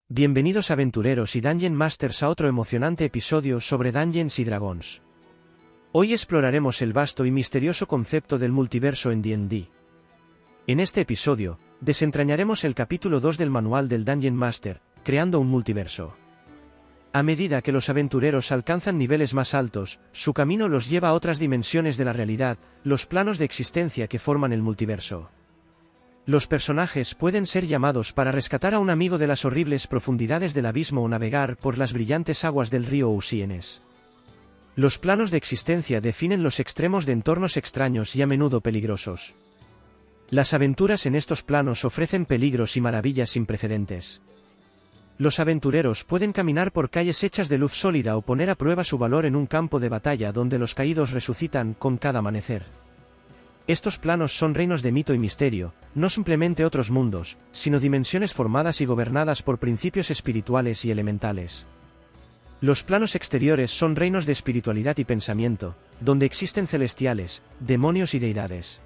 Bienvenidos aventureros y Dungeon Masters a otro emocionante episodio sobre Dungeons y Dragons. Hoy exploraremos el vasto y misterioso concepto del multiverso en D&D. En este episodio, desentrañaremos el capítulo 2 del manual del Dungeon Master, creando un multiverso. A medida que los aventureros alcanzan niveles más altos, su camino los lleva a otras dimensiones de la realidad, los planos de existencia que forman el multiverso. Los personajes pueden ser llamados para rescatar a un amigo de las horribles profundidades del abismo o navegar por las brillantes aguas del río Oceanes. Los planos de existencia definen los extremos de entornos extraños y a menudo peligrosos. Las aventuras en estos planos ofrecen peligros y maravillas sin precedentes. Los aventureros pueden caminar por calles hechas de luz sólida o poner a prueba su valor en un campo de batalla donde los caídos resucitan con cada amanecer. Estos planos son reinos de mito y misterio, no simplemente otros mundos, sino dimensiones formadas y gobernadas por principios espirituales y elementales. Los planos exteriores son reinos de espiritualidad y pensamiento, donde existen celestiales, demonios y deidades.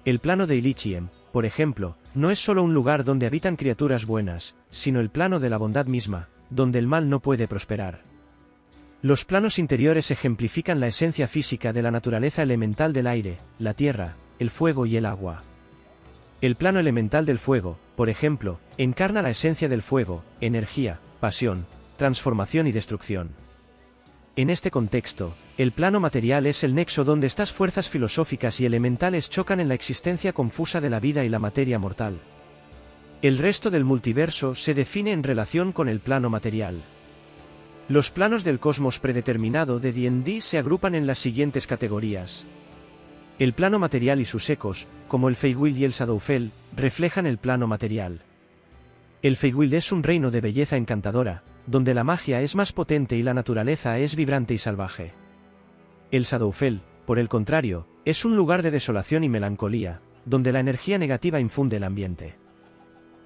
El plano de Elysium, por ejemplo, no es solo un lugar donde habitan criaturas buenas, sino el plano de la bondad misma, donde el mal no puede prosperar. Los planos interiores ejemplifican la esencia física de la naturaleza elemental del aire, la tierra, el fuego y el agua. El plano elemental del fuego, por ejemplo, encarna la esencia del fuego, energía, pasión, transformación y destrucción. En este contexto, el plano material es el nexo donde estas fuerzas filosóficas y elementales chocan en la existencia confusa de la vida y la materia mortal. El resto del multiverso se define en relación con el plano material. Los planos del cosmos predeterminado de D&D se agrupan en las siguientes categorías. El plano material y sus ecos, como el Feywild y el Shadowfell, reflejan el plano material. El Feywild es un reino de belleza encantadora, donde la magia es más potente y la naturaleza es vibrante y salvaje. El Shadowfell, por el contrario, es un lugar de desolación y melancolía, donde la energía negativa infunde el ambiente.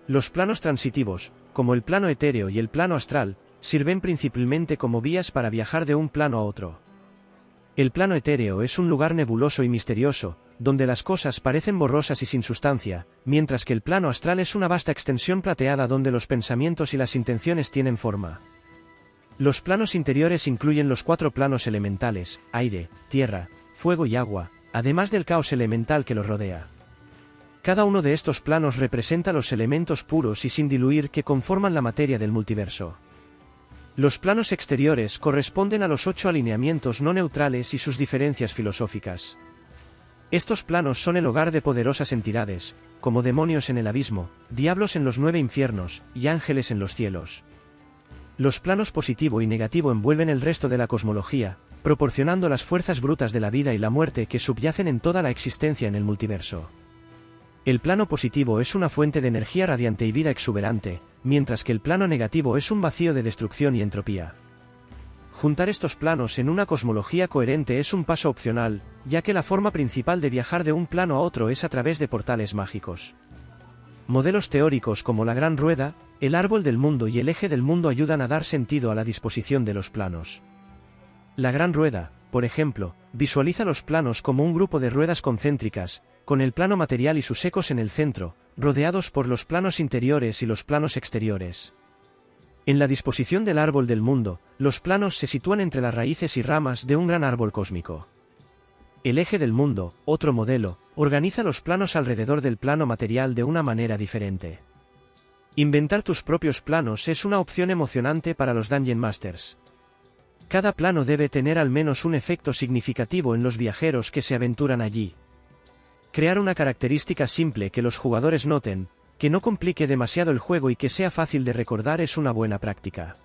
Los planos transitivos, como el plano etéreo y el plano astral, sirven principalmente como vías para viajar de un plano a otro. El plano etéreo es un lugar nebuloso y misterioso, donde las cosas parecen borrosas y sin sustancia, mientras que el plano astral es una vasta extensión plateada donde los pensamientos y las intenciones tienen forma. Los planos interiores incluyen los 4 planos elementales, aire, tierra, fuego y agua, además del caos elemental que los rodea. Cada uno de estos planos representa los elementos puros y sin diluir que conforman la materia del multiverso. Los planos exteriores corresponden a los 8 alineamientos no neutrales y sus diferencias filosóficas. Estos planos son el hogar de poderosas entidades, como demonios en el abismo, diablos en los 9 infiernos, y ángeles en los cielos. Los planos positivo y negativo envuelven el resto de la cosmología, proporcionando las fuerzas brutas de la vida y la muerte que subyacen en toda la existencia en el multiverso. El plano positivo es una fuente de energía radiante y vida exuberante, mientras que el plano negativo es un vacío de destrucción y entropía. Juntar estos planos en una cosmología coherente es un paso opcional, ya que la forma principal de viajar de un plano a otro es a través de portales mágicos. Modelos teóricos como la Gran Rueda, el Árbol del Mundo y el Eje del Mundo ayudan a dar sentido a la disposición de los planos. La Gran Rueda, por ejemplo, visualiza los planos como un grupo de ruedas concéntricas, con el plano material y sus ecos en el centro, rodeados por los planos interiores y los planos exteriores. En la disposición del árbol del mundo, los planos se sitúan entre las raíces y ramas de un gran árbol cósmico. El eje del mundo, otro modelo, organiza los planos alrededor del plano material de una manera diferente. Inventar tus propios planos es una opción emocionante para los Dungeon Masters. Cada plano debe tener al menos un efecto significativo en los viajeros que se aventuran allí. Crear una característica simple que los jugadores noten, que no complique demasiado el juego y que sea fácil de recordar es una buena práctica.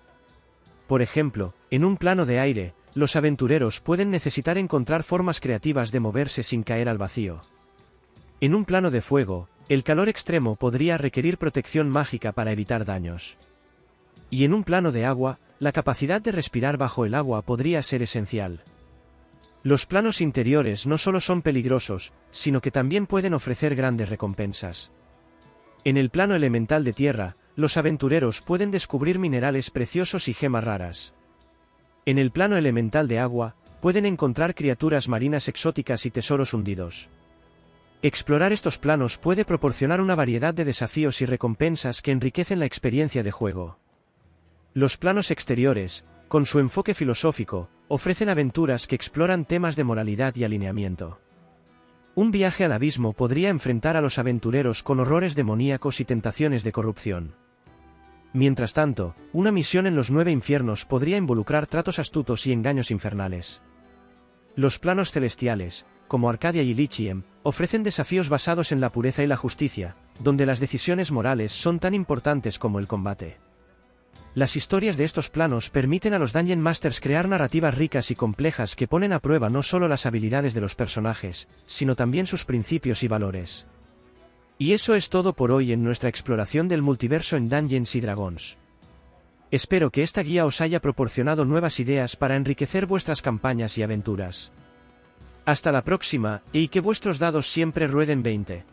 Por ejemplo, en un plano de aire, los aventureros pueden necesitar encontrar formas creativas de moverse sin caer al vacío. En un plano de fuego, el calor extremo podría requerir protección mágica para evitar daños. Y en un plano de agua, la capacidad de respirar bajo el agua podría ser esencial. Los planos interiores no solo son peligrosos, sino que también pueden ofrecer grandes recompensas. En el plano elemental de tierra, los aventureros pueden descubrir minerales preciosos y gemas raras. En el plano elemental de agua, pueden encontrar criaturas marinas exóticas y tesoros hundidos. Explorar estos planos puede proporcionar una variedad de desafíos y recompensas que enriquecen la experiencia de juego. Los planos exteriores, con su enfoque filosófico, ofrecen aventuras que exploran temas de moralidad y alineamiento. Un viaje al abismo podría enfrentar a los aventureros con horrores demoníacos y tentaciones de corrupción. Mientras tanto, una misión en los 9 infiernos podría involucrar tratos astutos y engaños infernales. Los planos celestiales, como Arcadia y Elysium, ofrecen desafíos basados en la pureza y la justicia, donde las decisiones morales son tan importantes como el combate. Las historias de estos planos permiten a los Dungeon Masters crear narrativas ricas y complejas que ponen a prueba no solo las habilidades de los personajes, sino también sus principios y valores. Y eso es todo por hoy en nuestra exploración del multiverso en Dungeons & Dragons. Espero que esta guía os haya proporcionado nuevas ideas para enriquecer vuestras campañas y aventuras. Hasta la próxima, y que vuestros dados siempre rueden 20.